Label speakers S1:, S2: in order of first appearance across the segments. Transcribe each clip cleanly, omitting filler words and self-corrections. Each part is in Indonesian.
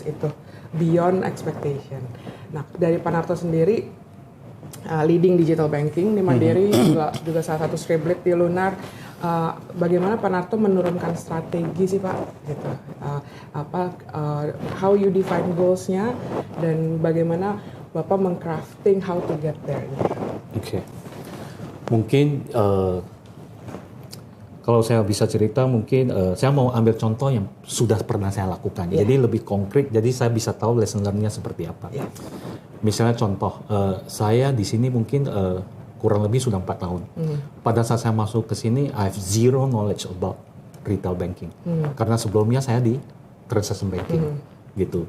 S1: Itu beyond expectation. Nah, dari Pak Narto sendiri leading digital banking di Mandiri, juga salah satu script di Lunar. Bagaimana Pak Narto menurunkan strategi sih Pak? Gitu. How you define goals-nya dan bagaimana Bapak mengcrafting how to get there? Gitu.
S2: Oke. Mungkin kalau saya bisa cerita, mungkin saya mau ambil contoh yang sudah pernah saya lakukan. Jadi lebih konkret, jadi saya bisa tahu lesson learn-nya seperti apa. Misalnya contoh, saya di sini mungkin kurang lebih sudah 4 tahun. Pada saat saya masuk ke sini, I have zero knowledge about retail banking. Karena sebelumnya saya di transaction banking, gitu.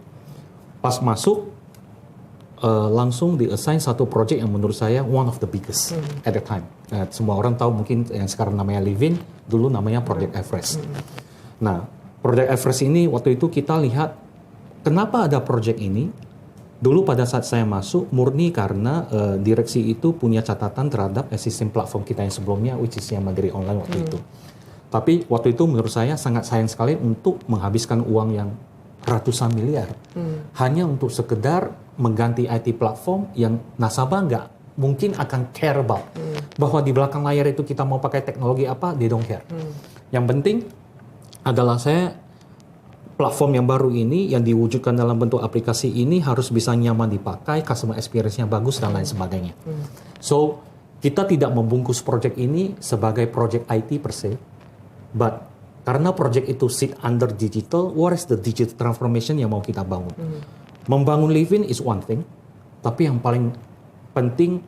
S2: Pas masuk, langsung di-assign satu project yang menurut saya one of the biggest at the time. Semua orang tahu mungkin yang sekarang namanya Livin, dulu namanya Project Everest. Nah, Project Everest ini waktu itu kita lihat kenapa ada project ini. Dulu pada saat saya masuk murni karena direksi itu punya catatan terhadap sistem platform kita yang sebelumnya, which is yang Mandiri Online waktu itu. Tapi waktu itu menurut saya sangat sayang sekali untuk menghabiskan uang yang ratusan miliar hanya untuk sekedar mengganti IT platform yang nasabah nggak mungkin akan care about. Bahwa di belakang layar itu kita mau pakai teknologi apa, they don't care. Yang penting adalah saya platform yang baru ini yang diwujudkan dalam bentuk aplikasi ini harus bisa nyaman dipakai, customer experience-nya bagus dan lain sebagainya. So, kita tidak membungkus project ini sebagai project IT per se, but karena project itu sit under digital, what is the digital transformation yang mau kita bangun? Membangun Livin is one thing, tapi yang paling penting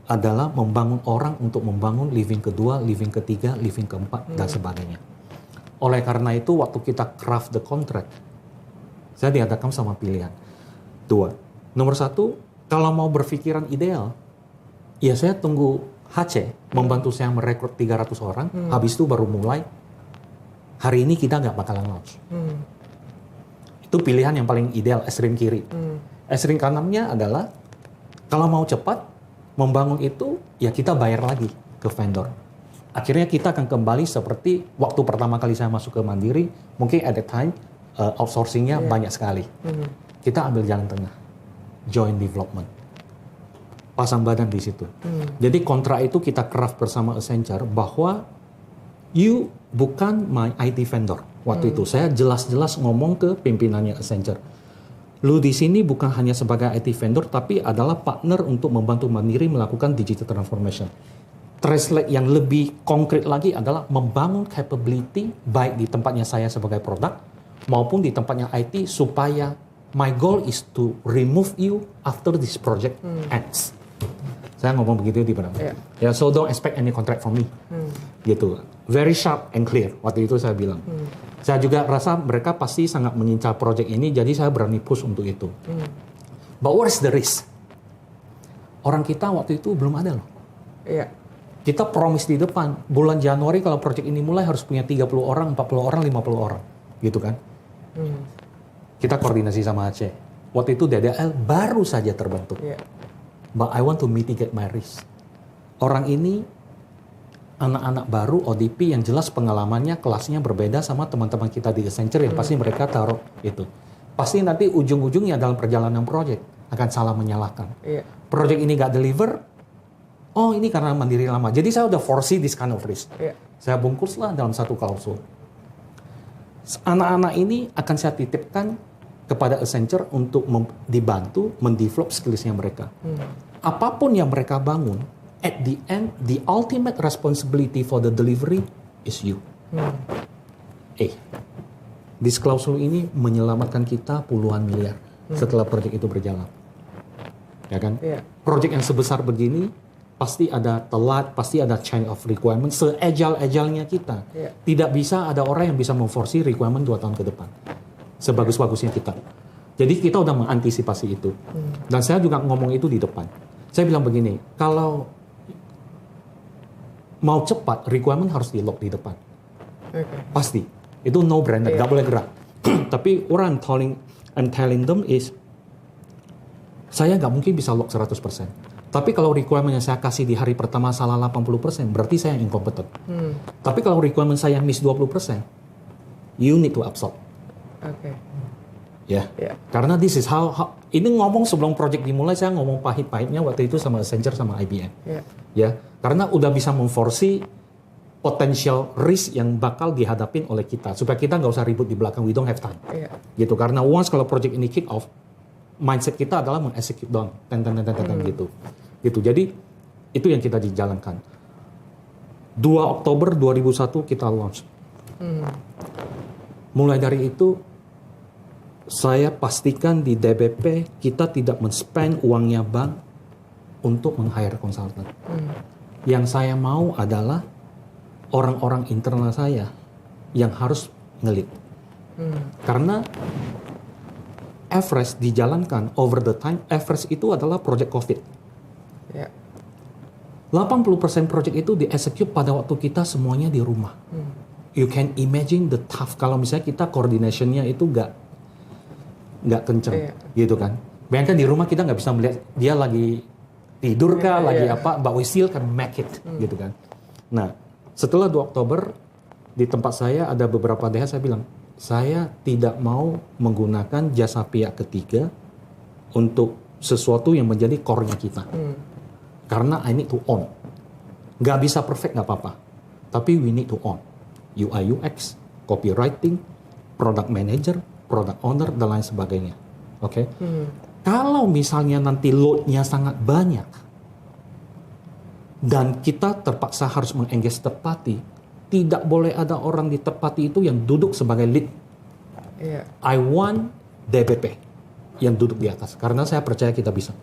S2: adalah membangun orang untuk membangun living kedua, living ketiga, living keempat, dan sebagainya. Oleh karena itu, waktu kita craft the contract, saya dihadapkan sama pilihan. 2. Nomor 1, kalau mau berpikiran ideal, ya saya tunggu HC, membantu saya merekrut 300 orang, habis itu baru mulai, hari ini kita nggak bakalan launch. Itu pilihan yang paling ideal, ekstrim kiri. Ekstrim kanannya adalah, kalau mau cepat, membangun itu, ya kita bayar lagi ke vendor. Akhirnya kita akan kembali seperti waktu pertama kali saya masuk ke Mandiri, mungkin at the time, outsourcing-nya banyak sekali. Kita ambil jalan tengah, joint development. Pasang badan di situ. Jadi kontrak itu kita craft bersama Accenture bahwa you bukan my IT vendor. Waktu itu saya jelas-jelas ngomong ke pimpinannya Accenture. Lu di sini bukan hanya sebagai IT vendor, tapi adalah partner untuk membantu Mandiri melakukan digital transformation. Translate yang lebih konkret lagi adalah membangun capability baik di tempatnya saya sebagai produk maupun di tempatnya IT supaya my goal is to remove you after this project ends. Saya ngomong begitu di mana? Ya, so don't expect any contract from me. Gitu. Very sharp and clear. Waktu itu saya bilang. Saya juga rasa mereka pasti sangat mengincar project ini, jadi saya berani push untuk itu. But what is the risk? Orang kita waktu itu belum ada loh. Kita promise di depan, bulan Januari kalau project ini mulai harus punya 30 orang, 40 orang, 50 orang. Gitu kan. Kita koordinasi sama Aceh. Waktu itu DDL baru saja terbentuk. But I want to mitigate my risk. Orang ini anak-anak baru ODP yang jelas pengalamannya kelasnya berbeda sama teman-teman kita di Accenture yang pasti mereka taruh itu. Pasti nanti ujung-ujungnya dalam perjalanan project akan salah menyalahkan. Project ini gak deliver, oh ini karena Mandiri lama. Jadi saya udah foresee this kind of risk. Saya bungkuslah dalam satu klausul. Anak-anak ini akan saya titipkan kepada Accenture untuk dibantu mendevelop skills-nya mereka. Apapun yang mereka bangun, at the end, the ultimate responsibility for the delivery is you. This klausul ini menyelamatkan kita puluhan miliar setelah proyek itu berjalan. Ya kan? Proyek yang sebesar begini, pasti ada telat, pasti ada change of requirement, se-agile-agile-nya kita. Tidak bisa ada orang yang bisa memforsi requirement 2 tahun ke depan. Sebagus-bagusnya kita. Jadi kita udah mengantisipasi itu. Dan saya juga ngomong itu di depan. Saya bilang begini, kalau mau cepat, requirement harus di-lock di depan. Pasti. Itu no-brainer, nggak boleh gerak. Tapi what I'm telling them is, saya nggak mungkin bisa lock 100%. Tapi kalau requirement yang saya kasih di hari pertama salah 80%, berarti saya incompeten. Tapi kalau requirement saya miss 20%, you need to absorb.
S1: Oke.
S2: Ya,
S1: Yeah.
S2: karena this is how ini ngomong sebelum project dimulai, saya ngomong pahit-pahitnya waktu itu sama Accenture sama IBM.
S1: Yeah.
S2: Ya, karena udah bisa memforesee potential risk yang bakal dihadapin oleh kita, supaya kita nggak usah ribut di belakang, we don't have time.
S1: Yeah.
S2: Gitu, karena once kalau project ini kick off, mindset kita adalah meng-execute doang, gitu. Jadi itu yang kita dijalankan. 2 Oktober 2001 kita launch. Mulai dari itu saya pastikan di DBP kita tidak men-spend uangnya bank untuk meng-hire konsultan. Yang saya mau adalah orang-orang internal saya yang harus ngelit. Karena Everest dijalankan over the time. Everest itu adalah project COVID.
S1: Yeah.
S2: 80% project itu di-execute pada waktu kita semuanya di rumah. You can imagine the tough kalau misalnya kita coordination-nya itu nggak kenceng, gitu kan. Bayangkan di rumah kita nggak bisa melihat dia lagi tidur kah, lagi apa, but we still can make it, gitu kan. Nah, setelah 2 Oktober, di tempat saya ada beberapa DH, saya bilang, saya tidak mau menggunakan jasa pihak ketiga untuk sesuatu yang menjadi core-nya kita. Karena I need to own. Nggak bisa perfect, nggak apa-apa. Tapi we need to own. UI UX, copywriting, product manager, product owner, dan lain sebagainya. Oke? Kalau misalnya nanti load-nya sangat banyak, dan kita terpaksa harus meng-engage third party, tidak boleh ada orang di third party itu yang duduk sebagai lead.
S1: Yeah.
S2: I want DBP yang duduk di atas, karena saya percaya kita bisa.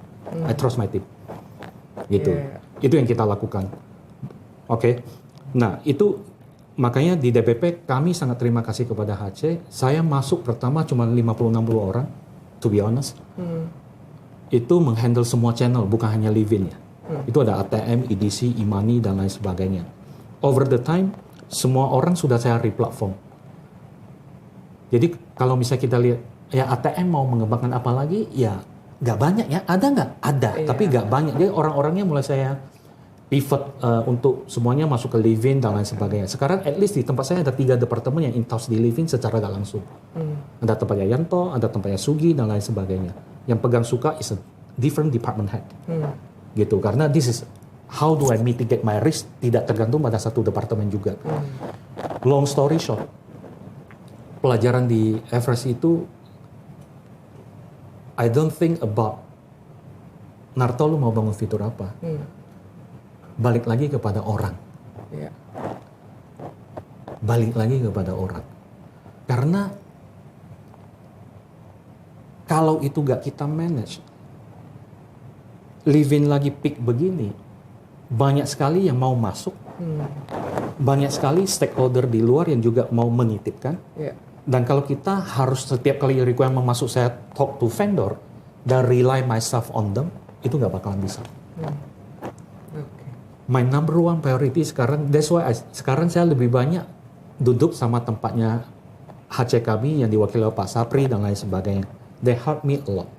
S2: I trust my team. Gitu. Itu yang kita lakukan. Oke. Nah, itu makanya di DBP kami sangat terima kasih kepada HC. Saya masuk pertama cuma 50-60 orang, to be honest. Itu menghandle semua channel, bukan hanya Livin ya. Itu ada ATM, EDC, e-money, dan lain sebagainya. Over the time, semua orang sudah saya replatform. Jadi kalau misalnya kita lihat, ya ATM mau mengembangkan apa lagi, ya nggak banyak ya. Ada nggak? Ada, tapi nggak banyak. Jadi orang-orangnya mulai saya pivot untuk semuanya masuk ke Livin dan lain sebagainya. Sekarang at least di tempat saya ada 3 departemen yang in-house di Livin secara nggak langsung. Ada tempatnya Yanto, ada tempatnya Sugi, dan lain sebagainya. Yang pegang suka is a different department head. Gitu, karena this is how do I mitigate my risk, tidak tergantung pada satu departemen juga. Long story short, pelajaran di Everest itu, I don't think about Narto lu mau bangun fitur apa. Balik lagi kepada orang.
S1: Yeah.
S2: Balik lagi kepada orang. Karena kalau itu gak kita manage, Livin lagi peak begini, banyak sekali yang mau masuk, banyak sekali stakeholder di luar yang juga mau menitipkan.
S1: Yeah.
S2: Dan kalau kita harus setiap kali requirement masuk saya talk to vendor dan rely myself on them, itu nggak bakalan bisa. My number one priority sekarang, that's why sekarang saya lebih banyak duduk sama tempatnya HC kami yang diwakili oleh Pak Sapri dan lain sebagainya. They help me a lot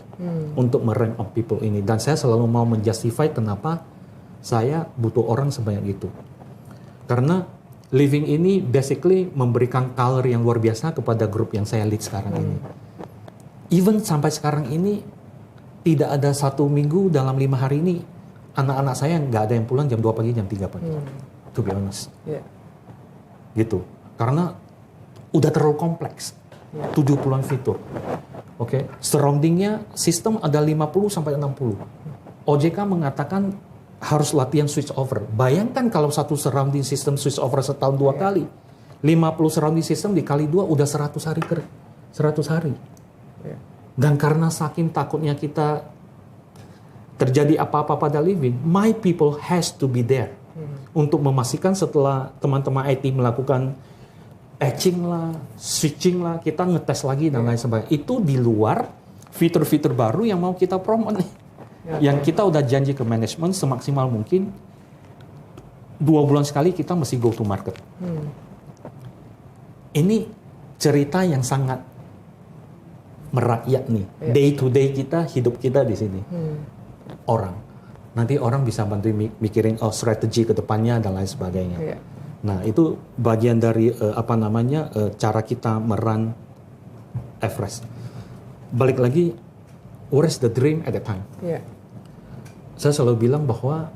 S2: untuk merank up people ini. Dan saya selalu mau menjustify kenapa saya butuh orang sebanyak itu. Karena Living ini basically memberikan color yang luar biasa kepada grup yang saya lead sekarang ini. Even sampai sekarang ini, tidak ada 1 minggu dalam 5 hari ini, anak-anak saya nggak ada yang pulang jam 2 pagi, jam 3 pagi. To be honest.
S1: Yeah.
S2: Gitu. Karena udah terlalu kompleks. 70-an fitur. Oke. Surroundingnya sistem ada 50 sampai 60. OJK mengatakan harus latihan switch over. Bayangkan kalau satu surrounding system switch over setahun 2 kali. 50 surrounding system dikali 2 udah 100 hari. 100 hari. Dan karena saking takutnya kita terjadi apa-apa pada Livin, my people has to be there. Untuk memastikan setelah teman-teman IT melakukan patching lah, switching lah, kita ngetes lagi dan lain sebagainya. Itu di luar fitur-fitur baru yang mau kita promote nih. Yang kita udah janji ke manajemen semaksimal mungkin 2 bulan sekali kita mesti go to market. Ini cerita yang sangat merakyat nih. Day to day kita, hidup kita di sini. Orang. Nanti orang bisa bantu mikirin strategi ke depannya dan lain sebagainya. Nah, itu bagian dari cara kita merun Everest. Balik lagi, where is the dream at that time? Saya selalu bilang bahwa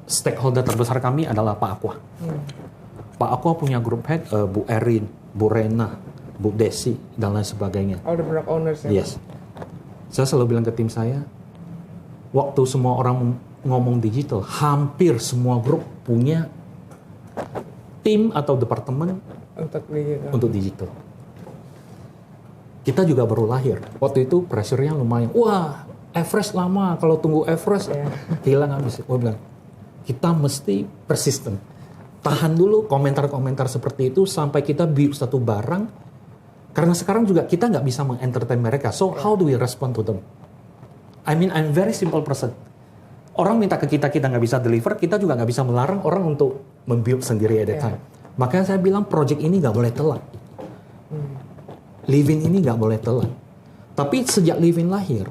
S2: stakeholder terbesar kami adalah Pak Aqua. Pak Aqua punya grup head, Bu Erin, Bu Rena, Bu Desi, dan lain sebagainya.
S1: All the product owners ya?
S2: Yes. Saya selalu bilang ke tim saya, waktu semua orang ngomong digital, hampir semua grup punya tim atau departemen untuk digital. Kita juga baru lahir. Waktu itu pressure-nya lumayan. Wah, Everest lama. Kalau tunggu Everest, hilang habis. Gue bilang, kita mesti persisten. Tahan dulu komentar-komentar seperti itu sampai kita build satu barang. Karena sekarang juga kita nggak bisa mengentertain mereka. So, how do we respond to them? I mean, I'm very simple person. Orang minta ke kita nggak bisa deliver, kita juga nggak bisa melarang orang untuk membuild sendiri at that time. Makanya saya bilang project ini nggak boleh telat. Livin ini nggak boleh telat. Tapi sejak Livin lahir,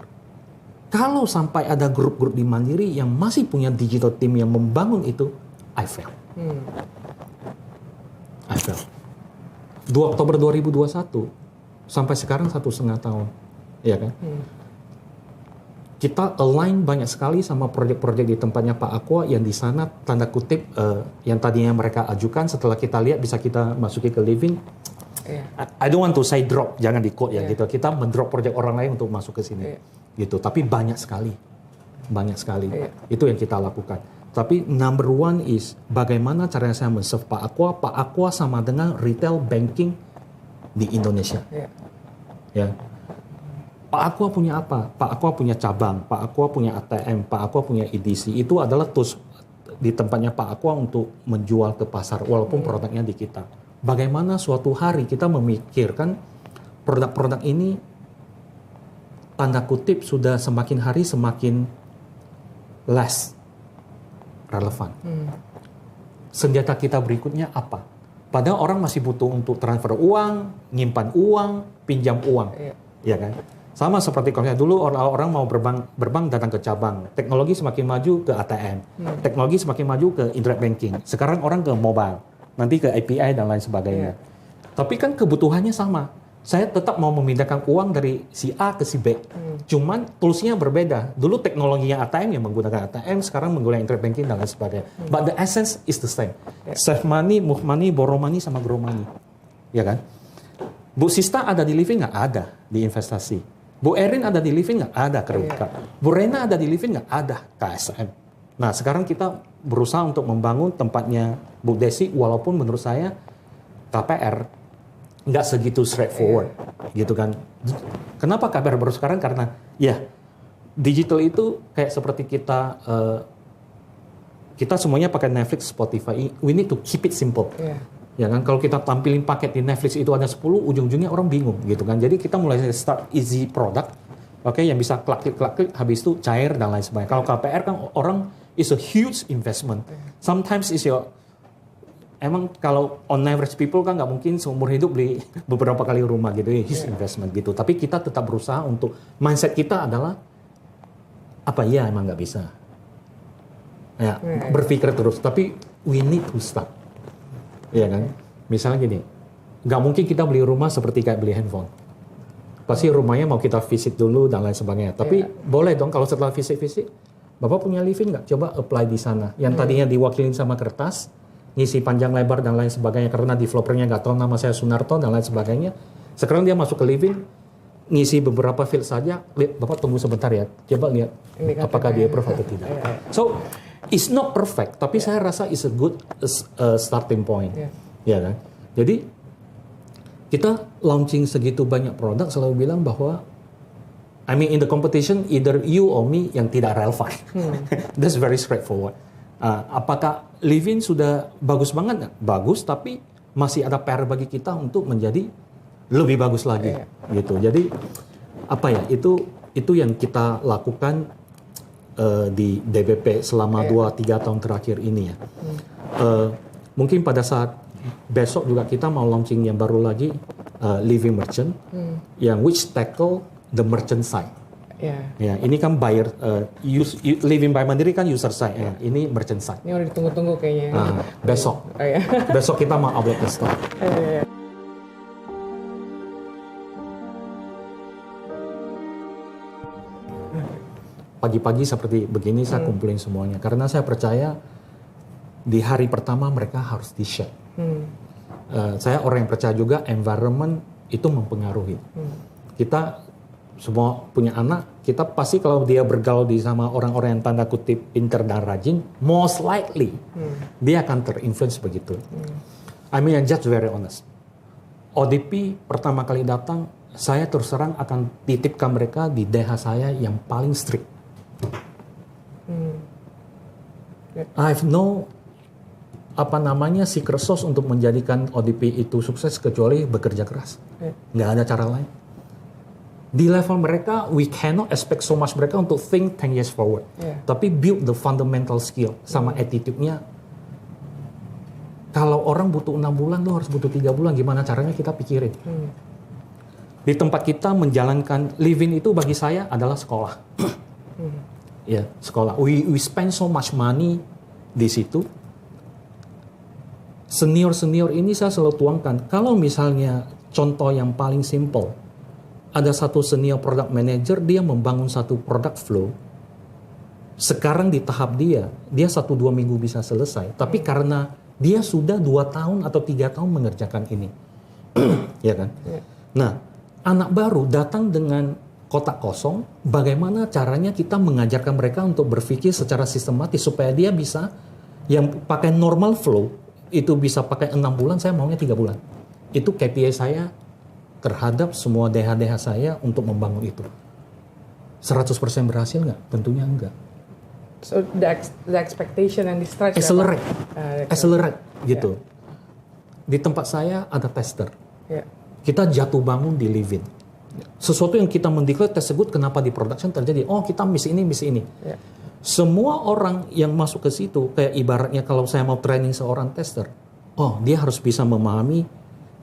S2: kalau sampai ada grup-grup di Mandiri yang masih punya digital team yang membangun itu, I fail. I fail. 2 Oktober 2021 sampai sekarang 1,5 tahun, ya kan? Kita align banyak sekali sama proyek-proyek di tempatnya Pak Aqua yang di sana tanda kutip yang tadinya mereka ajukan setelah kita lihat bisa kita masuki ke Livin. I don't want to say drop, jangan di quote ya gitu. Kita mendrop proyek orang lain untuk masuk ke sini, gitu. Tapi banyak sekali. Itu yang kita lakukan. Tapi number one is bagaimana caranya saya men-serve Pak Aqua. Pak Aqua sama dengan retail banking di Indonesia. Ya. Pak Aqua punya apa? Pak Aqua punya cabang, Pak Aqua punya ATM, Pak Aqua punya EDC. Itu adalah tools di tempatnya Pak Aqua untuk menjual ke pasar walaupun produknya di kita. Bagaimana suatu hari kita memikirkan produk-produk ini tanda kutip sudah semakin hari semakin less relevan. Senjata kita berikutnya apa? Padahal orang masih butuh untuk transfer uang, nyimpan uang, pinjam uang, ya kan? Sama seperti kalau dulu orang mau berbank datang ke cabang. Teknologi semakin maju ke ATM, teknologi semakin maju ke internet banking. Sekarang orang ke mobile, nanti ke API dan lain sebagainya. Tapi kan kebutuhannya sama. Saya tetap mau memindahkan uang dari si A ke si B. Cuman toolsnya berbeda. Dulu teknologinya ATM yang menggunakan ATM, sekarang menggunakan internet banking dan lain sebagainya. But the essence is the same. Save money, move money, borrow money, sama grow money. Ya kan? Bu Sista ada di Livin nggak? Ada di investasi. Bu Erin ada di Livin nggak? Ada kredit card. Bu Rena ada di Livin nggak? Ada KSM. Nah sekarang kita berusaha untuk membangun tempatnya Bu Desi, walaupun menurut saya KPR nggak segitu straightforward, gitu kan. Kenapa KPR baru sekarang? Karena ya digital itu kayak seperti kita semuanya pakai Netflix, Spotify. We need to keep it simple. Ya kan, kalau kita tampilin paket di Netflix itu ada 10, ujung-ujungnya orang bingung, gitu kan. Jadi kita mulai start easy product, oke, yang bisa klik, habis itu cair dan lain sebagainya. Kalau KPR kan orang is a huge investment. Sometimes is emang kalau on average people kan nggak mungkin seumur hidup beli beberapa kali rumah gitu, his investment gitu. Tapi kita tetap berusaha untuk mindset kita adalah apa ya emang nggak bisa. Ya, berpikir terus. Tapi we need to start. Iya kan? Misalnya gini, nggak mungkin kita beli rumah seperti kayak beli handphone. Pasti rumahnya mau kita visit dulu dan lain sebagainya. Tapi boleh dong kalau setelah visit, Bapak punya living nggak? Coba apply di sana. Yang tadinya diwakilin sama kertas, ngisi panjang lebar dan lain sebagainya karena developernya nggak tahu nama saya Sunarto dan lain sebagainya. Sekarang dia masuk ke living, ngisi beberapa field saja. Bapak tunggu sebentar ya, coba lihat apakah dia approve atau tidak. So it's not perfect, tapi saya rasa it's a good starting point, ya kan? Jadi kita launching segitu banyak produk selalu bilang bahwa I mean in the competition either you or me yang tidak relevan. That's very straightforward. Apakah Livin sudah bagus banget nggak? Bagus, tapi masih ada PR bagi kita untuk menjadi lebih bagus lagi, gitu. Jadi apa ya? Itu yang kita lakukan di DBP selama 2-3 tahun terakhir ini ya. Mungkin pada saat besok juga kita mau launching yang baru lagi living merchant, yang which tackle the merchant side. Ya, ini kan buyer, Living by Mandiri kan user side, ya. Ini merchant side.
S1: Ini udah ditunggu-tunggu kayaknya.
S2: Besok,
S1: ya.
S2: besok kita mau upload ke store. Pagi-pagi seperti begini saya kumpulin semuanya, karena saya percaya di hari pertama mereka harus di-share. Saya orang yang percaya juga environment itu mempengaruhi. Kita semua punya anak, kita pasti kalau dia bergaul di sama orang-orang yang tanda kutip pintar dan rajin, most likely dia akan terinfluence begitu. I mean, I'm just very honest. ODP pertama kali datang, saya terus terang akan titipkan mereka di DH saya yang paling strict. I have no secret sauce untuk menjadikan ODP itu sukses kecuali bekerja keras. Nggak ada cara lain. Di level mereka, we cannot expect so much mereka untuk think 10 years forward. Tapi build the fundamental skill sama attitude-nya. Kalau orang butuh 6 bulan, lo harus butuh 3 bulan. Gimana caranya kita pikirin. Di tempat kita menjalankan living itu bagi saya adalah sekolah. Ya, sekolah. We spend so much money di situ. Senior-senior ini saya selalu tuangkan. Kalau misalnya contoh yang paling simple, ada satu senior product manager, dia membangun satu product flow. Sekarang di tahap dia 1-2 minggu bisa selesai. Tapi karena dia sudah 2 tahun atau 3 tahun mengerjakan ini. Ya kan? Nah, anak baru datang dengan kotak kosong, bagaimana caranya kita mengajarkan mereka untuk berpikir secara sistematis supaya dia bisa yang pakai normal flow, itu bisa pakai 6 bulan, saya maunya 3 bulan. Itu KPI saya terhadap semua DH-DH saya untuk membangun itu. 100% berhasil nggak? Tentunya enggak.
S1: So the expectation and the stretch.
S2: Accelerate gitu. Di tempat saya ada tester. Kita jatuh bangun di living. Sesuatu yang kita mendeklar tersebut kenapa di production terjadi? Oh, kita miss ini. Semua orang yang masuk ke situ, kayak ibaratnya kalau saya mau training seorang tester, oh dia harus bisa memahami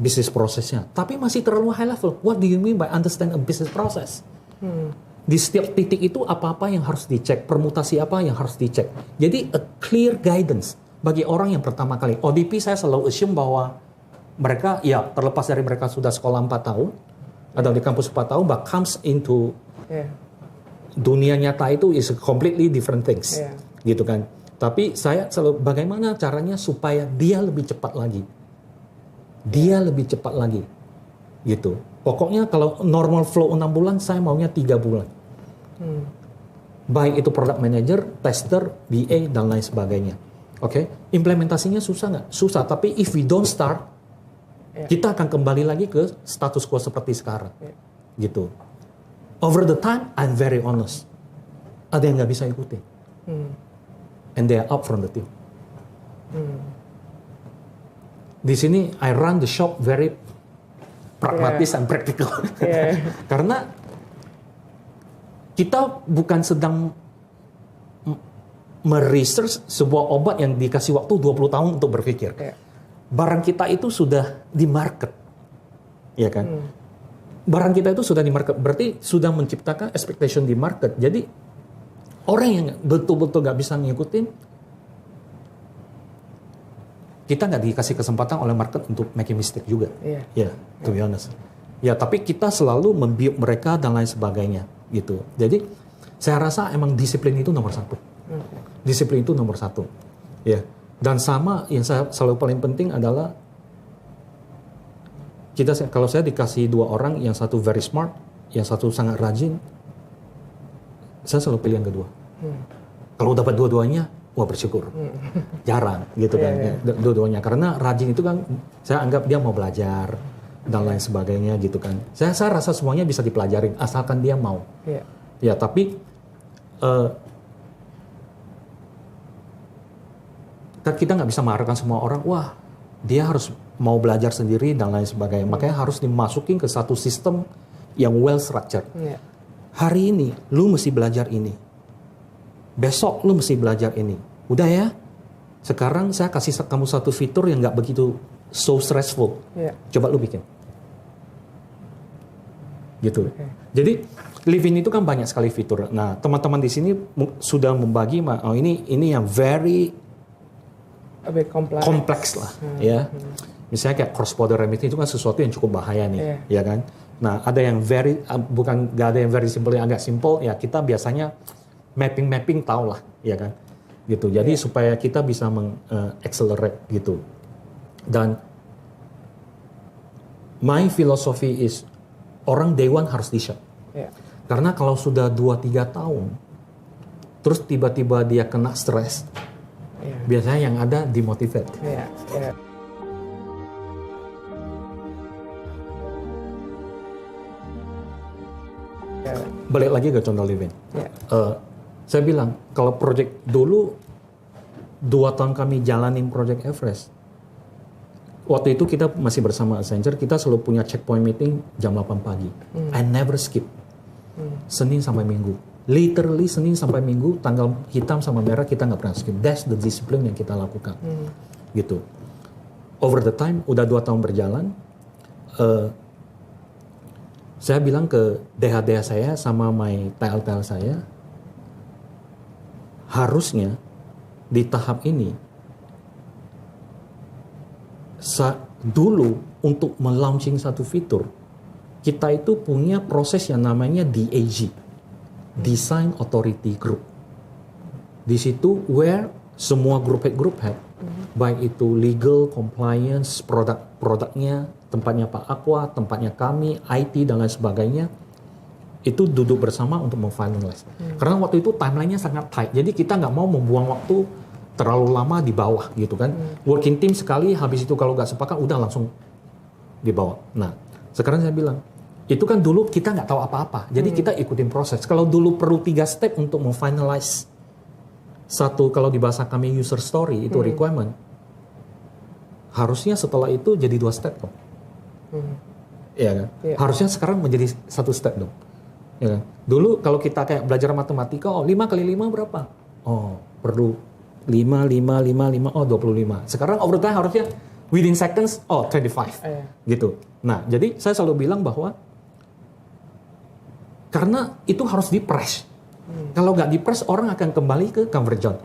S2: bisnis prosesnya. Tapi masih terlalu high level. What do you mean by understand a business process? Di setiap titik itu apa-apa yang harus dicek, permutasi apa yang harus dicek. Jadi a clear guidance bagi orang yang pertama kali. ODP saya selalu assume bahwa mereka, ya terlepas dari mereka sudah sekolah 4 tahun, atau di kampus 4 tahun, but comes into dunia nyata itu is a completely different things, gitu kan. Tapi saya selalu bagaimana caranya supaya dia lebih cepat lagi, gitu. Pokoknya kalau normal flow 6 bulan, saya maunya 3 bulan. Baik itu product manager, tester, BA dan lain sebagainya. Oke, implementasinya susah nggak? Susah. Tapi if we don't start, kita akan kembali lagi ke status quo seperti sekarang, gitu. Over the time, I'm very honest. Ada yang nggak bisa ikutin. And they are out from the team. Di sini, I run the shop very pragmatis and practical. Karena kita bukan sedang meresearch sebuah obat yang dikasih waktu 20 tahun untuk berpikir. Barang kita itu sudah di market. Ya kan? Barang kita itu sudah di market, berarti sudah menciptakan expectation di market. Jadi orang yang betul-betul nggak bisa ngikutin, kita nggak dikasih kesempatan oleh market untuk making mistake juga. To be honest. Ya, tapi kita selalu membuild mereka dan lain sebagainya, gitu. Jadi saya rasa emang disiplin itu nomor 1. Disiplin itu nomor 1. Ya. Dan sama yang saya selalu paling penting adalah kalau saya dikasih 2 orang, yang satu very smart, yang satu sangat rajin, saya selalu pilih yang kedua. Kalau dapat dua-duanya, wah bersyukur. Jarang gitu kan, dua-duanya. Karena rajin itu kan, saya anggap dia mau belajar dan lain sebagainya gitu kan. Saya rasa semuanya bisa dipelajarin asalkan dia mau. Ya, tapi kita nggak bisa mengarahkan semua orang, wah dia harus mau belajar sendiri dan lain sebagainya. Makanya harus dimasukin ke satu sistem yang well structured. Hari ini lu mesti belajar ini, besok lu mesti belajar ini. Udah ya, sekarang saya kasih kamu satu fitur yang nggak begitu so stressful. Coba lu bikin. gitu. Jadi Livin itu kan banyak sekali fitur. Nah, teman-teman di sini sudah membagi, oh ini yang very kompleks lah, ya. Misalnya kayak cross border remittance itu kan sesuatu yang cukup bahaya nih, ya kan. Nah, ada yang gak ada yang very simple, yang agak simple, ya kita biasanya mapping tahu lah, ya kan. Gitu. Jadi supaya kita bisa accelerate gitu. Dan my philosophy is orang day one harus di-shock. Karena kalau sudah 2-3 tahun, terus tiba-tiba dia kena stres, biasanya yang ada demotivate. Balik lagi ke contoh Livin. Saya bilang, kalau project dulu 2 tahun kami jalanin project Everest, waktu itu kita masih bersama Accenture, kita selalu punya checkpoint meeting jam 8 pagi. I never skip. Senin sampai Minggu. Literally Senin sampai Minggu, tanggal hitam sama merah kita nggak pernah skip. That's the discipline yang kita lakukan. Gitu. Over the time, udah 2 tahun berjalan, saya bilang ke DH saya sama my TL saya, harusnya di tahap ini, dulu untuk melaunching satu fitur, kita itu punya proses yang namanya DAG, Design Authority Group. Di situ where semua group head, baik itu legal, compliance, produknya, tempatnya Pak Aqua, tempatnya kami, IT dan lain sebagainya, itu duduk bersama untuk memfinalize. Karena waktu itu timelinenya sangat tight, jadi kita nggak mau membuang waktu terlalu lama di bawah gitu kan. Working team sekali, habis itu kalau nggak sepakat udah langsung dibawa. Nah, sekarang saya bilang, itu kan dulu kita nggak tahu apa-apa, jadi kita ikutin proses. Kalau dulu perlu 3 step untuk memfinalize satu, kalau di bahasa kami user story itu requirement, harusnya setelah itu jadi 2 step dong. Iya kan? Harusnya sekarang menjadi 1 step dong. Ya kan? Dulu kalau kita kayak belajar matematika, 5 kali 5 berapa? Oh, perlu 5, 25. Sekarang over time harusnya within seconds, 25. Gitu. Nah, jadi saya selalu bilang bahwa karena itu harus di-press. Kalau nggak di-press, orang akan kembali ke comfort zone.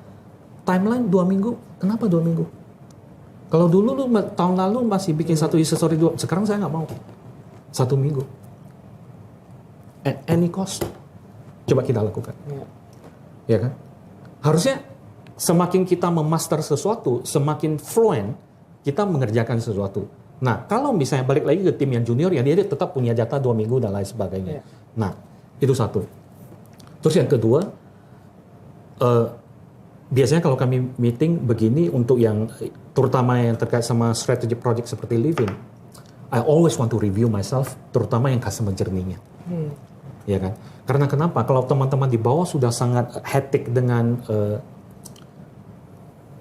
S2: Timeline 2 minggu, kenapa 2 minggu? Kalau dulu tahun lalu masih bikin satu user story 2, sekarang saya nggak mau. 1 minggu. At any cost. Coba kita lakukan. Ya kan? Harusnya semakin kita memaster sesuatu, semakin fluent kita mengerjakan sesuatu. Nah, kalau misalnya balik lagi ke tim yang junior, ya dia tetap punya jatah 2 minggu dan lain sebagainya. Nah, itu satu. Terus yang kedua, biasanya kalau kami meeting begini untuk yang terutama yang terkait sama strategic project seperti Livin, I always want to review myself, terutama yang customer journey-nya. Ya kan? Karena kenapa? Kalau teman-teman di bawah sudah sangat hectic dengan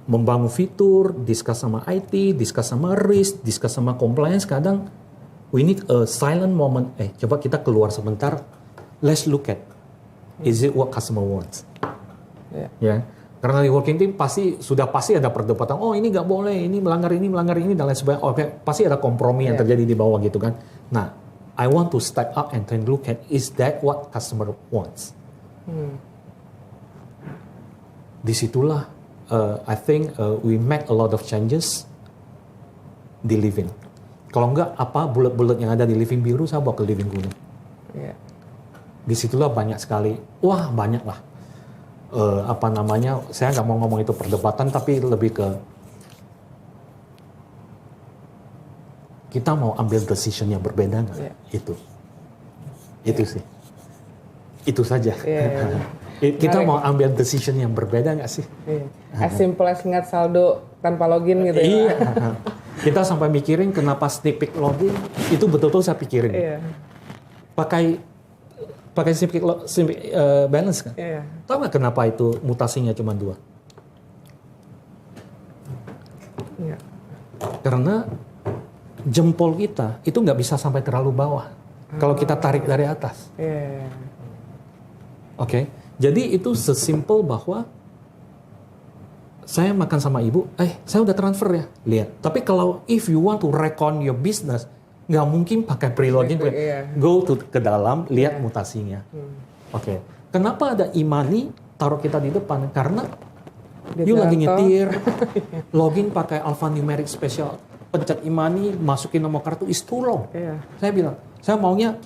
S2: membangun fitur, discuss sama IT, discuss sama risk, discuss sama compliance, kadang we need a silent moment. Coba kita keluar sebentar, let's look at, is it what customer wants? Ya, karena di working team pasti ada perdebatan. Oh, ini nggak boleh, ini melanggar ini dan lain sebagainya. Oke, pasti ada kompromi yang terjadi di bawah gitu kan. Nah, I want to step up and then look at, is that what customer wants? Disitulah I think we make a lot of changes di Livin. Kalau enggak, apa bulat-bulat yang ada di Livin biru saya bawa ke Livin kuning. Disitulah banyak sekali, banyak lah. Saya nggak mau ngomong itu perdebatan, tapi lebih ke kita mau ambil decision yang berbeda nggak? Itu sih. Itu saja. Kita mau ambil decision yang berbeda nggak sih?
S1: As simple as ingat saldo tanpa login gitu ya.
S2: Kita sampai mikirin kenapa snippet login, itu betul-betul saya pikirin. Pakai snippet balance kan? Tahu nggak kenapa itu mutasinya cuma 2? Karena jempol kita itu nggak bisa sampai terlalu bawah kalau kita tarik dari atas. Oke. Jadi itu sesimpel bahwa saya makan sama ibu, saya udah transfer ya, lihat. Tapi kalau if you want to recon your business, nggak mungkin pakai pre-login.
S1: Iya.
S2: Go ke dalam, lihat mutasinya. Oke. Kenapa ada e-money taruh kita di depan? Karena
S1: Di
S2: you lagi
S1: jalan
S2: nyetir, login pakai alphanumeric special, pencet e-money, masukin nomor kartu, is too long.
S1: Iya.
S2: Saya bilang, saya maunya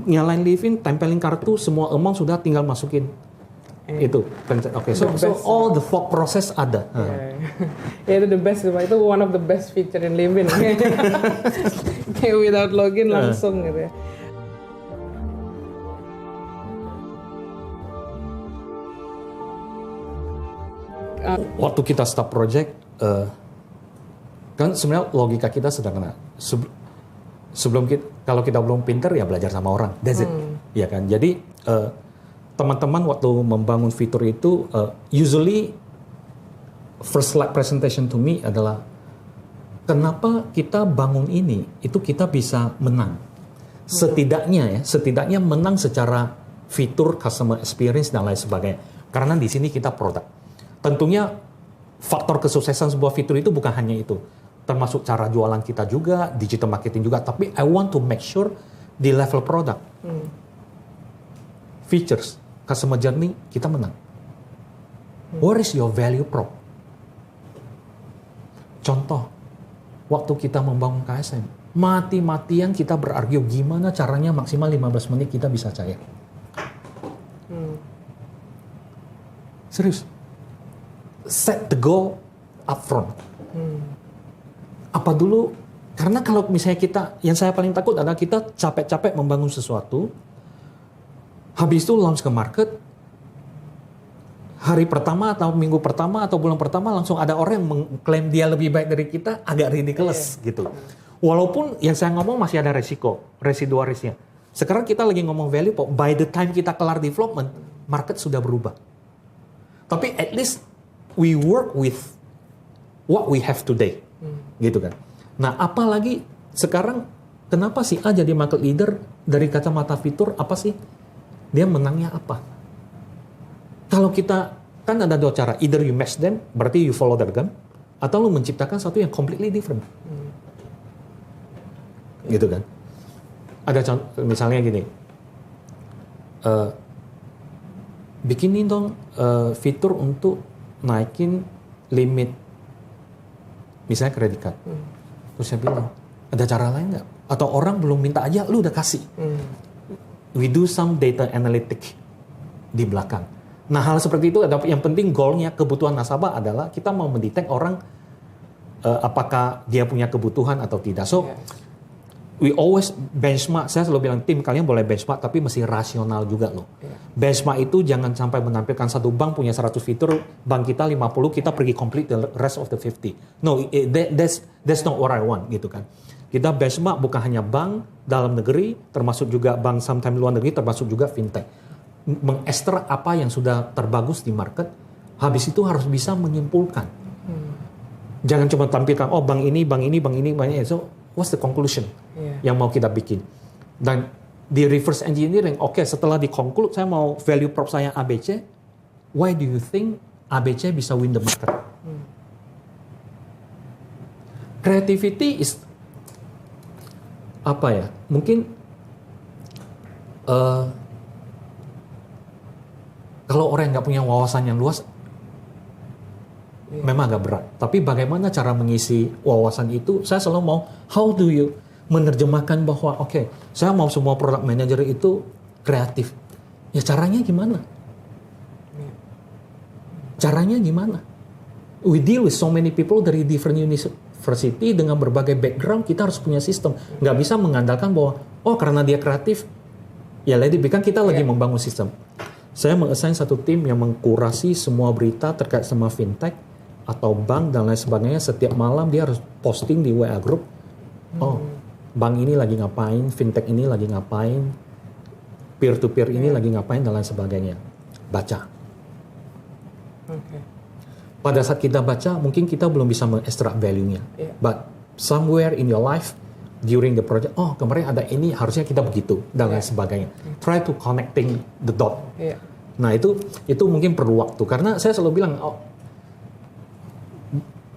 S2: nyalain Livin, tempelin kartu, semua amount sudah tinggal masukin. Itu pencet. Oke, so all the fork process ada.
S1: Ya, itu the best, itu one of the best feature in Livin. Kayak without login langsung gitu ya.
S2: Waktu kita start project, kan sebenarnya logika kita sederhana. Sebelum kalau kita belum pinter ya belajar sama orang, that's it, ya kan. Jadi teman-teman waktu membangun fitur itu, usually first slide presentation to me adalah kenapa kita bangun ini, itu kita bisa menang. Setidaknya menang secara fitur, customer experience dan lain sebagainya. Karena di sini kita produk. Tentunya faktor kesuksesan sebuah fitur itu bukan hanya itu, termasuk cara jualan kita juga, digital marketing juga. Tapi I want to make sure di level product, features, customer journey kita menang. What is your value prop? Contoh, waktu kita membangun KSM, mati-matian kita berargu gimana caranya maksimal 15 menit kita bisa cair. Serius. Set the goal up front. Apa dulu? Karena kalau misalnya yang saya paling takut adalah kita capek-capek membangun sesuatu, habis itu launch ke market, hari pertama atau minggu pertama atau bulan pertama langsung ada orang yang mengklaim dia lebih baik dari kita, agak ridiculous gitu. Walaupun yang saya ngomong masih ada residual risknya. Sekarang kita lagi ngomong value, by the time kita kelar development, market sudah berubah. Tapi at least we work with what we have today, gitu kan. Nah, apalagi sekarang kenapa sih A jadi market leader dari kacamata fitur apa sih? Dia menangnya apa? Kalau kita kan ada dua cara, either you match them, berarti you follow their gun, atau lu menciptakan sesuatu yang completely different, gitu kan. Ada contoh, misalnya gini, bikinin dong fitur untuk naikin limit misalnya kredit card. Terus saya bilang, ada cara lain nggak? Atau orang belum minta aja, lu udah kasih. We do some data analytic di belakang. Nah, hal seperti itu ada yang penting goalnya, kebutuhan nasabah adalah kita mau mendetek orang apakah dia punya kebutuhan atau tidak. So, we always benchmark. Saya selalu bilang tim kalian boleh benchmark tapi mesti rasional juga loh. Benchmark itu jangan sampai menampilkan satu bank punya 100 fitur, bank kita 50, kita pergi complete the rest of the 50. No, that's not what I want gitu kan. Kita benchmark bukan hanya bank dalam negeri, termasuk juga bank sometimes luar negeri, termasuk juga fintech. Mengekstrak apa yang sudah terbagus di market, habis itu harus bisa menyimpulkan. Jangan cuma tampilkan, oh bank ini, bank ini, bank ini, bank ini. So, what's the conclusion yang mau kita bikin? Dan di reverse engineering, oke, setelah di-conclude, saya mau value prop saya ABC. Why do you think ABC bisa win the market? Creativity is apa ya? Mungkin kalau orang yang nggak punya wawasan yang luas, memang agak berat. Tapi bagaimana cara mengisi wawasan itu? Saya selalu mau, how do you menerjemahkan bahwa, oke, saya mau semua product manager itu kreatif. Ya caranya gimana? Caranya gimana? We deal with so many people dari different university dengan berbagai background, kita harus punya sistem. Nggak bisa mengandalkan bahwa, oh karena dia kreatif, ya lady, kan kita lagi membangun sistem. Saya meng-assign satu tim yang mengkurasi semua berita terkait sama fintech, atau bank dan lain sebagainya. Setiap malam dia harus posting di WA group. Oh, bank ini lagi ngapain, fintech ini lagi ngapain, peer to peer ini lagi ngapain dan lain sebagainya. Baca. Pada saat kita baca, mungkin kita belum bisa mengekstrak value-nya. But somewhere in your life during the project, oh kemarin ada ini, harusnya kita begitu dan lain sebagainya. Try to connecting the dot. Nah itu mungkin perlu waktu, karena saya selalu bilang,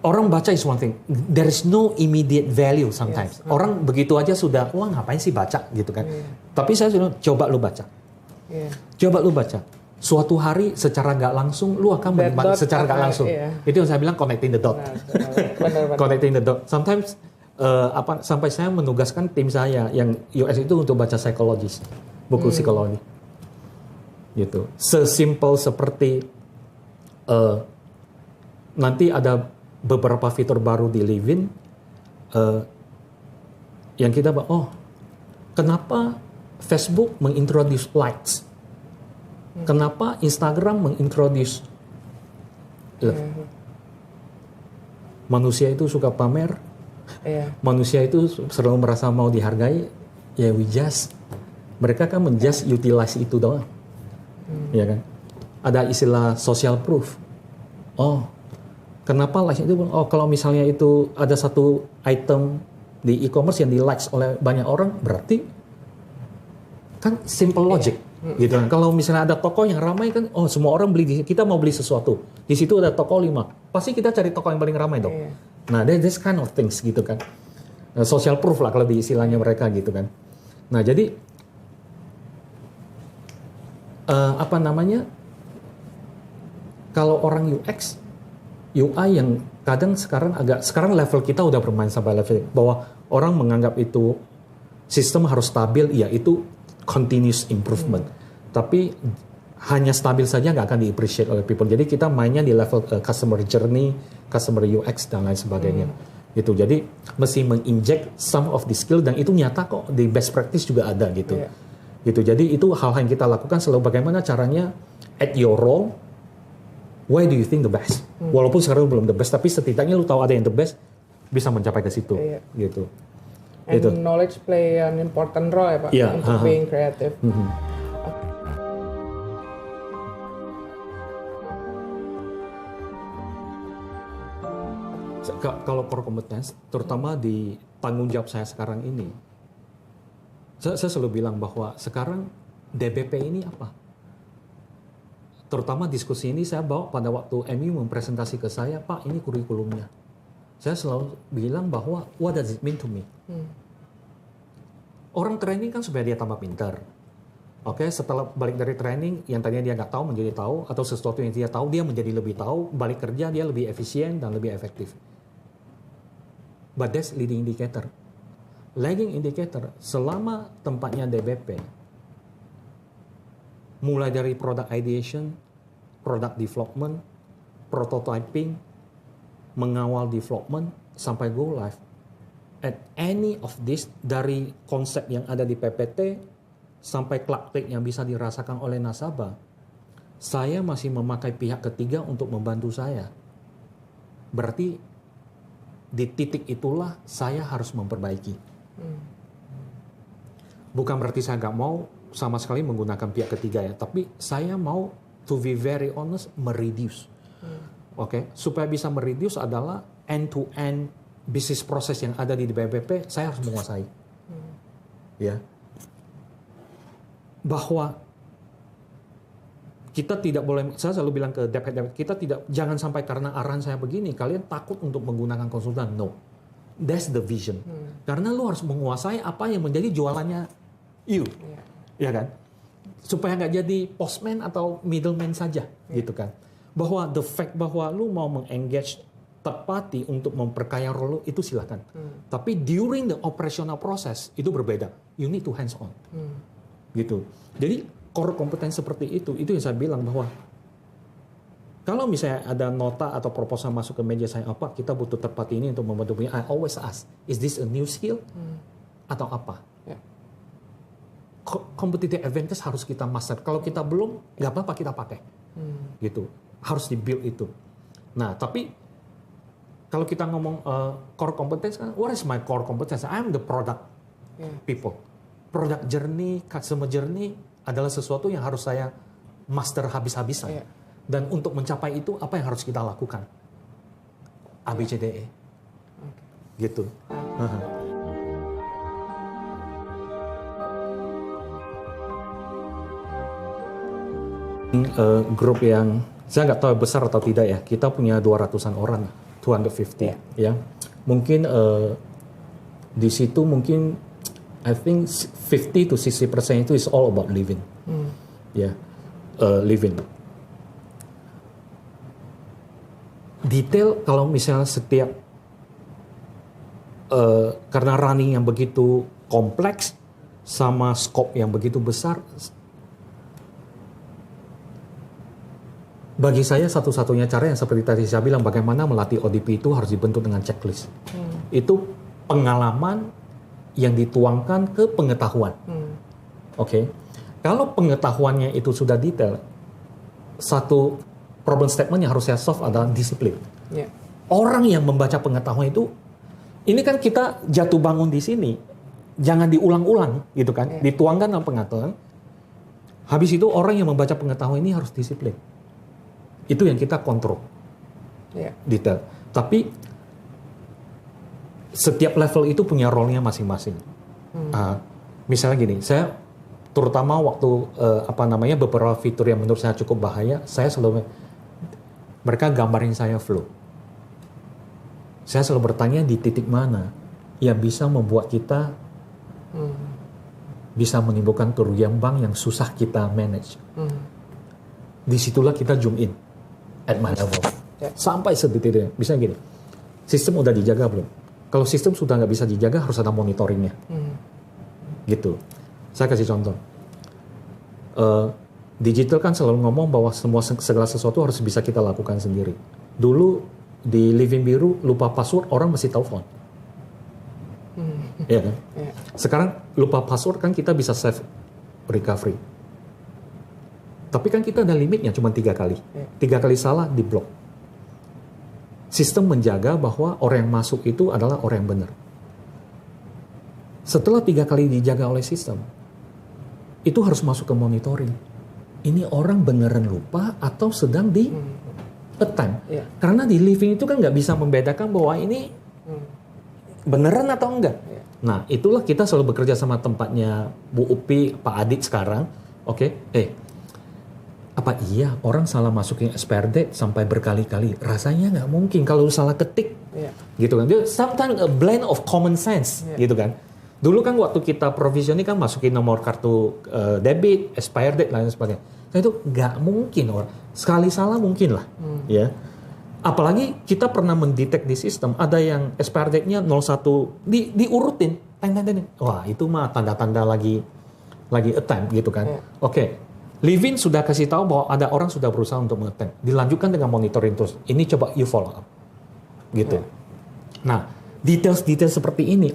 S2: orang baca is one thing. There is no immediate value sometimes. Orang begitu aja sudah, wah ngapain sih baca gitu kan. Tapi saya sudah coba lu baca. Coba lu baca. Suatu hari secara nggak langsung lu akan menikmati secara nggak langsung. Itu yang saya bilang connecting the dot.
S1: Benar.
S2: Connecting the dot. Sometimes sampai saya menugaskan tim saya yang US itu untuk baca psikologis, buku psikologi. Gitu. Sesimpel seperti nanti ada beberapa fitur baru di Livin yang kita kenapa Facebook mengintroduce likes? Kenapa Instagram mengintroduce manusia itu suka pamer? Manusia itu selalu merasa mau dihargai, ya mereka kan menjust utilize itu doang, ya kan? Ada istilah social proof. Kenapa likes itu? Kalau misalnya itu ada satu item di e-commerce yang di likes oleh banyak orang, berarti kan simple logic, gitu kan? Kalau misalnya ada toko yang ramai kan, semua orang beli, kita mau beli sesuatu, di situ ada toko 5, pasti kita cari toko yang paling ramai dong. Nah, this kind of things gitu kan. Social proof lah kalau di istilahnya mereka gitu kan. Nah, jadi kalau orang UX, UI yang kadang sekarang level kita udah bermain sampai level bahwa orang menganggap itu sistem harus stabil, ya itu continuous improvement. Tapi hanya stabil saja nggak akan di-appreciate oleh people. Jadi kita mainnya di level customer journey, customer UX dan lain sebagainya. Gitu. Jadi mesti menginject some of the skill dan itu nyata kok di best practice juga ada gitu. Gitu. Jadi itu hal-hal yang kita lakukan selalu bagaimana caranya at your role, why do you think the best? Walaupun sekarang belum the best, tapi setidaknya lu tahu ada yang the best, bisa mencapai ke situ. Gitu.
S1: And knowledge play an important role ya Pak untuk being creative.
S2: Kalau core competence, terutama di tanggung jawab saya sekarang ini, saya selalu bilang bahwa sekarang DBP ini apa? Terutama diskusi ini saya bawa pada waktu MU mempresentasi ke saya, Pak ini kurikulumnya. Saya selalu bilang bahwa what does it mean to me? Orang training kan supaya dia tambah pintar. Oke, setelah balik dari training, yang tadinya dia nggak tahu menjadi tahu, atau sesuatu yang dia tahu dia menjadi lebih tahu, balik kerja dia lebih efisien dan lebih efektif. But that's leading indicator. Lagging indicator, selama tempatnya DBP, mulai dari product ideation, product development, prototyping, mengawal development, sampai go live. At any of this, dari konsep yang ada di PPT, sampai klik yang bisa dirasakan oleh nasabah, saya masih memakai pihak ketiga untuk membantu saya. Berarti di titik itulah saya harus memperbaiki. Bukan berarti saya nggak mau sama sekali menggunakan pihak ketiga ya, tapi saya mau to be very honest mereduce. Oke, supaya bisa mereduce adalah end-to-end bisnis proses yang ada di BBP saya harus menguasai. Ya. Bahwa kita tidak boleh, saya selalu bilang ke dep, kita jangan sampai karena arahan saya begini, kalian takut untuk menggunakan konsultan. No, that's the vision. Karena lu harus menguasai apa yang menjadi jualannya you, ya kan? Supaya nggak jadi postman atau middleman saja, gitu kan? Bahwa the fact bahwa lu mau mengengage third party untuk memperkaya role lu, itu silakan. Tapi during the operational process itu berbeda. You need to hands on, gitu. Jadi core kompeten seperti itu yang saya bilang bahwa kalau misalnya ada nota atau proposal masuk ke meja saya, apa kita butuh third party ini untuk membantu, I always ask, is this a new skill atau apa? Competitive advantage harus kita master. Kalau kita belum, nggak apa-apa kita pakai, gitu. Harus di build itu. Nah, tapi kalau kita ngomong core competence kan, what is my core competence? I'm the product people. Product journey, customer journey adalah sesuatu yang harus saya master habis-habisan. Dan untuk mencapai itu, apa yang harus kita lakukan? ABCDE. Gitu. Grup yang, saya nggak tahu besar atau tidak ya, kita punya 200-an orang. 250 ya. Mungkin di situ mungkin I think 50 to 60% itu is all about living. Ya. Living. Detail kalau misalnya setiap karena running yang begitu kompleks sama scope yang begitu besar, bagi saya satu-satunya cara yang seperti tadi saya bilang, bagaimana melatih ODP itu harus dibentuk dengan checklist. Itu pengalaman yang dituangkan ke pengetahuan. Oke. Kalau pengetahuannya itu sudah detail, satu problem statement yang harus saya solve adalah disiplin. Orang yang membaca pengetahuan itu, ini kan kita jatuh bangun di sini, jangan diulang-ulang gitu kan, dituangkan dalam pengetahuan. Habis itu orang yang membaca pengetahuan ini harus disiplin. Itu yang kita kontrol, detail. Tapi setiap level itu punya role-nya masing-masing. Misalnya gini, saya terutama waktu beberapa fitur yang menurut saya cukup bahaya, saya selalu mereka gambarin saya flow. Saya selalu bertanya di titik mana yang bisa membuat kita bisa menimbulkan kerugian bank yang susah kita manage. Disitulah kita zoom in at my level. Sampai sedetik-detiknya. Bisa gini, sistem udah dijaga belum? Kalau sistem sudah nggak bisa dijaga, harus ada monitoringnya. Gitu. Saya kasih contoh. Digital kan selalu ngomong bahwa segala sesuatu harus bisa kita lakukan sendiri. Dulu di Living Biru lupa password, orang mesti telepon. Ya kan? Sekarang lupa password kan kita bisa save recovery. Tapi kan kita ada limitnya cuma 3 kali. 3 kali salah di blok. Sistem menjaga bahwa orang yang masuk itu adalah orang yang benar. Setelah 3 kali dijaga oleh sistem, itu harus masuk ke monitoring. Ini orang beneran lupa atau sedang di attempt. Karena di living itu kan nggak bisa membedakan bahwa ini beneran atau enggak. Nah, itulah kita selalu bekerja sama tempatnya Bu Upi, Pak Adit sekarang. Apa iya orang salah masukin expired date sampai berkali-kali? Rasanya nggak mungkin kalau salah ketik. Gitu kan. Dia sometimes a blend of common sense, gitu kan. Dulu kan waktu kita provisioning kan masukin nomor kartu debit, expired date, lain sebagainya. Nah, itu nggak mungkin orang. Sekali salah mungkin lah. Ya. Apalagi kita pernah mendetek di sistem, ada yang expired date-nya 01, diurutin. Wah, itu mah tanda-tanda lagi attempt gitu kan. Livin sudah kasih tahu bahwa ada orang sudah berusaha untuk mengetem. Dilanjutkan dengan monitoring terus. Ini coba you follow up. Gitu. Nah, detail-detail seperti ini.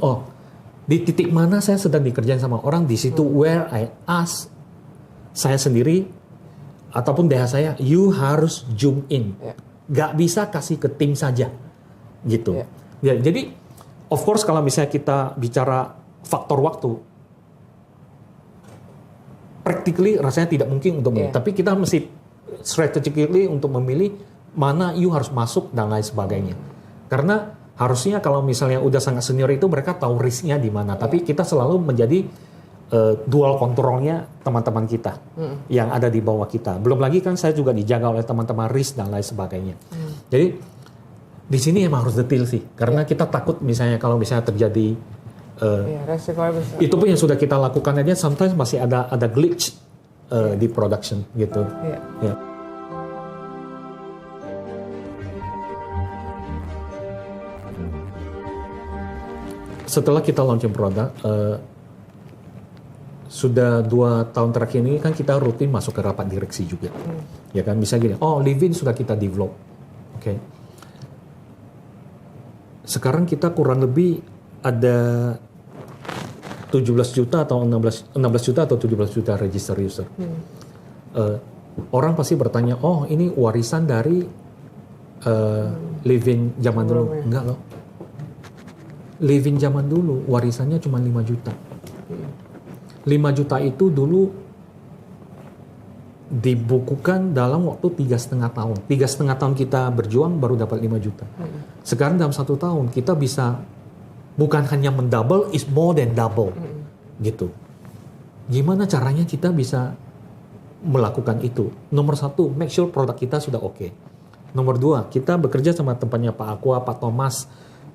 S2: Di titik mana saya sedang dikerjain sama orang, di situ where I ask saya sendiri ataupun DH saya, you harus zoom in. Gak bisa kasih ke tim saja. Gitu. Ya, jadi, of course kalau misalnya kita bicara faktor waktu, practically rasanya tidak mungkin untuk memilih. Tapi kita mesti strategically untuk memilih mana you harus masuk dan lain sebagainya. Karena harusnya kalau misalnya udah sangat senior itu mereka tahu risknya di mana. Tapi kita selalu menjadi dual kontrolnya teman-teman kita yang ada di bawah kita. Belum lagi kan saya juga dijaga oleh teman-teman risk dan lain sebagainya. Jadi di sini emang harus detail sih. Karena kita takut misalnya kalau misalnya terjadi itu pun yang sudah kita lakukan aja, sometimes masih ada glitch di production gitu. Setelah kita launching produk, sudah 2 tahun terakhir ini kan kita rutin masuk ke rapat direksi juga. Ya kan, bisa gini, Livin sudah kita develop. Sekarang kita kurang lebih ada 17 juta atau 16 juta atau 17 juta register user. Orang pasti bertanya, ini warisan dari Livin zaman dulu. Enggak loh. Livin zaman dulu warisannya cuma 5 juta. 5 juta itu dulu dibukukan dalam waktu 3,5 tahun. 3,5 tahun kita berjuang baru dapat 5 juta. Sekarang dalam 1 tahun kita bisa bukan hanya mendouble, is more than double. Gitu. Gimana caranya kita bisa melakukan itu? Nomor 1, make sure produk kita sudah oke. Nomor 2, kita bekerja sama tempatnya Pak Aqua, Pak Thomas,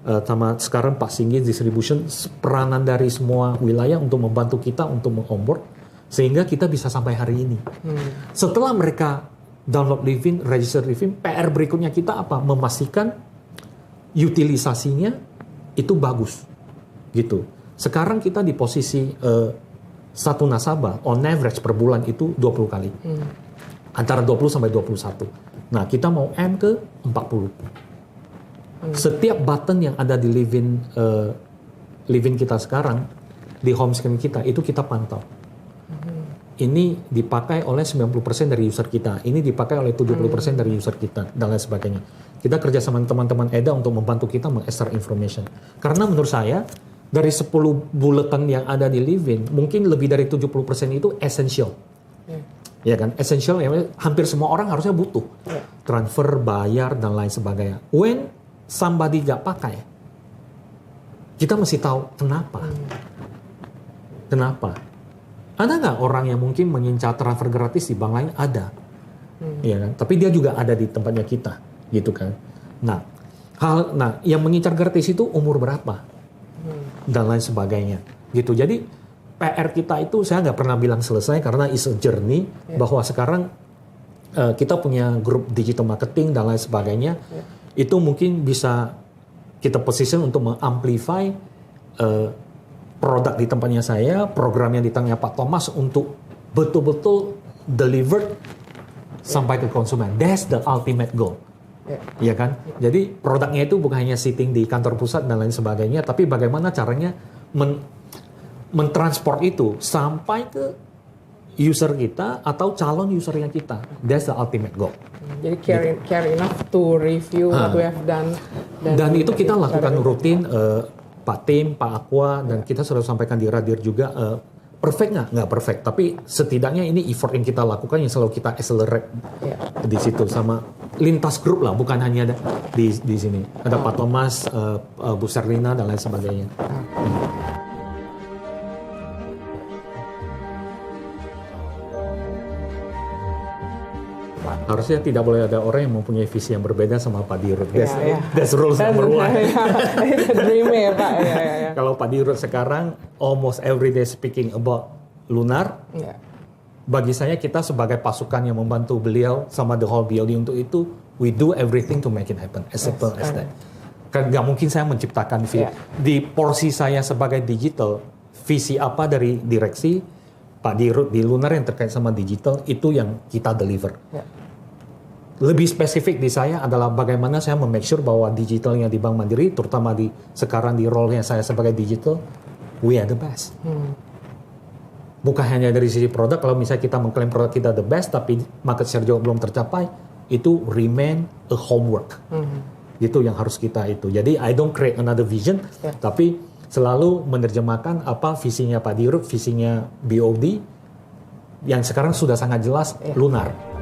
S2: sama sekarang Pak Singgi Distribution, peranan dari semua wilayah untuk membantu kita untuk meng-onboard sehingga kita bisa sampai hari ini. Setelah mereka download Livin, register Livin, PR berikutnya kita apa? Memastikan utilisasinya itu bagus, gitu. Sekarang kita di posisi satu nasabah on average per bulan itu 20 kali. Antara 20 sampai 21. Nah, kita mau M ke 40. Setiap button yang ada di Livin kita sekarang, di home screen kita, itu kita pantau. Ini dipakai oleh 90% dari user kita. Ini dipakai oleh 70% dari user kita, dan lain sebagainya. Kita kerja sama teman-teman EDA untuk membantu kita meng-extract information. Karena menurut saya, dari 10 bulletin yang ada di Livin, mungkin lebih dari 70% itu essential. Ya kan, essential ya, hampir semua orang harusnya butuh. Transfer, bayar, dan lain sebagainya. When somebody gak pakai, kita mesti tahu kenapa. Kenapa? Ada nggak orang yang mungkin mengincar transfer gratis di bank lain? Ada. Ya kan? Tapi dia juga ada di tempatnya kita, gitu kan. Nah, yang mengincar gratis itu umur berapa? Dan lain sebagainya. Gitu. Jadi PR kita itu saya nggak pernah bilang selesai karena is a journey, bahwa sekarang kita punya grup digital marketing dan lain sebagainya. Itu mungkin bisa kita position untuk mengamplify produk di tempatnya saya, program yang di tangannya Pak Thomas untuk betul-betul delivered sampai ke konsumen. That's the ultimate goal. Iya kan? Jadi produknya itu bukan hanya sitting di kantor pusat dan lain sebagainya, tapi bagaimana caranya mentransport itu sampai ke user kita atau calon usernya kita. That's the ultimate goal.
S1: Jadi care enough to review what we have done.
S2: Dan itu kita lakukan rutin, Pak Tim, Pak Aqua, dan kita sudah sampaikan di Radir juga. Perfect nggak? Nggak perfect. Tapi setidaknya ini effort yang kita lakukan yang selalu kita accelerate di situ. Sama lintas grup lah, bukan hanya di sini. Ada Pak Thomas, Bu Serlina, dan lain sebagainya. Harusnya tidak boleh ada orang yang mempunyai visi yang berbeda sama Pak Dirut. That's rules number one.
S1: Dream ya Pak.
S2: Kalau Pak Dirut sekarang almost every day speaking about Lunar, bagi saya kita sebagai pasukan yang membantu beliau sama the whole BOD untuk itu, we do everything to make it happen. As simple as that. Kan nggak mungkin saya menciptakan di porsi saya sebagai digital, visi apa dari direksi Pak Dirut di Lunar yang terkait sama digital itu yang kita deliver. Lebih spesifik di saya adalah bagaimana saya make sure bahwa digitalnya di Bank Mandiri, terutama sekarang di role-nya saya sebagai digital, we are the best. Bukan hanya dari sisi produk, kalau misalnya kita mengklaim produk kita the best, tapi market share juga belum tercapai, itu remain a homework. Itu yang harus kita itu. Jadi I don't create another vision, tapi selalu menerjemahkan apa visinya Pak Dirut, visinya BOD, yang sekarang sudah sangat jelas, Lunar.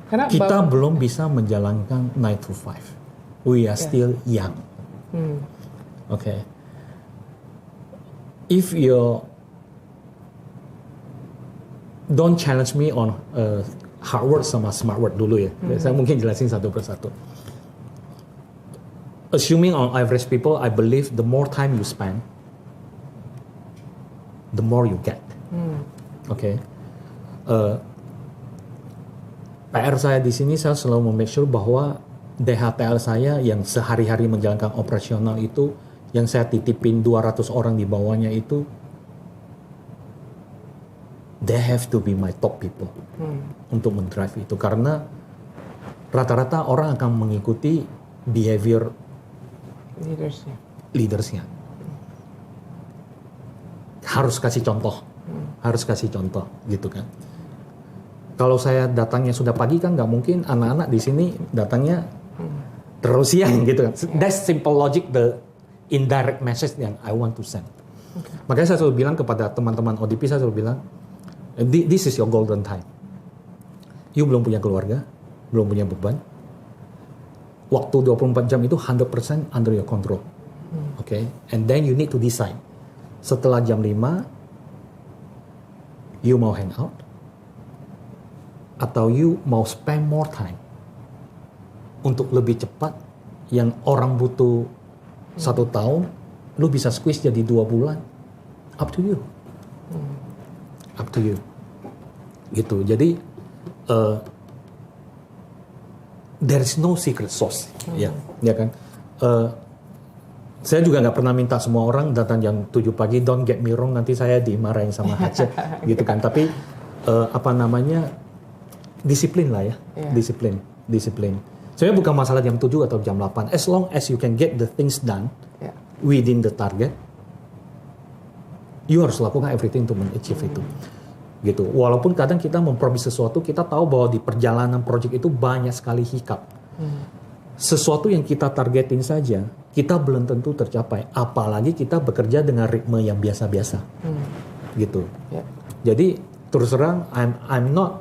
S2: Kita belum bisa menjalankan 9 to 5. We are still young. Okay. If you don't challenge me on hard work sama smart work dulu ya. Saya mungkin jelasin satu persatu. Assuming on average people, I believe the more time you spend, the more you get. Okay. PR saya di sini, saya selalu make sure bahwa DHTL saya yang sehari-hari menjalankan operasional itu, yang saya titipin 200 orang di bawahnya itu, they have to be my top people untuk mendrive itu. Karena rata-rata orang akan mengikuti behavior leadersnya. Harus kasih contoh, gitu kan. Kalau saya datangnya sudah pagi kan nggak mungkin anak-anak di sini datangnya terlalu siang gitu kan. That's simple logic, the indirect message yang I want to send. Makanya saya selalu bilang kepada teman-teman ODP, saya selalu bilang, this is your golden time. You belum punya keluarga, belum punya beban. Waktu 24 jam itu 100% under your control. Okay? And then you need to decide. setelah jam 5 you mau hang out atau you mau spend more time untuk lebih cepat yang orang butuh 1 tahun lu bisa squeeze jadi 2 bulan, up to you. Up to you. Gitu. Jadi there is no secret sauce. Ya kan. Saya juga nggak pernah minta semua orang datang jam 7 pagi, don't get me wrong, nanti saya dimarahin sama Hace gitu kan. Tapi disiplin lah ya. Disiplin. Sebenarnya bukan masalah jam 7 atau jam 8. As long as you can get the things done within the target, you harus lakukan everything to achieve itu. Gitu. Walaupun kadang kita mempromis sesuatu, kita tahu bahwa di perjalanan proyek itu banyak sekali hiccup. Sesuatu yang kita targetin saja, kita belum tentu tercapai. Apalagi kita bekerja dengan ritme yang biasa-biasa. Gitu. Jadi terus terang, I'm not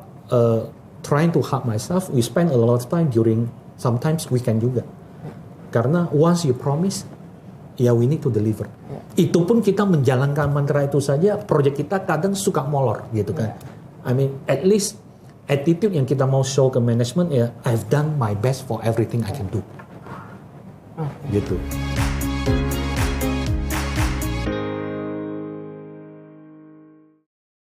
S2: trying to hurt myself. We spend a lot of time during sometimes weekend juga. Karena once you promise, we need to deliver. Itu pun kita menjalankan mantra itu saja, proyek kita kadang suka molor gitu kan. I mean, at least attitude yang kita mau show ke manajemen I've done my best for everything I can do. Gitu.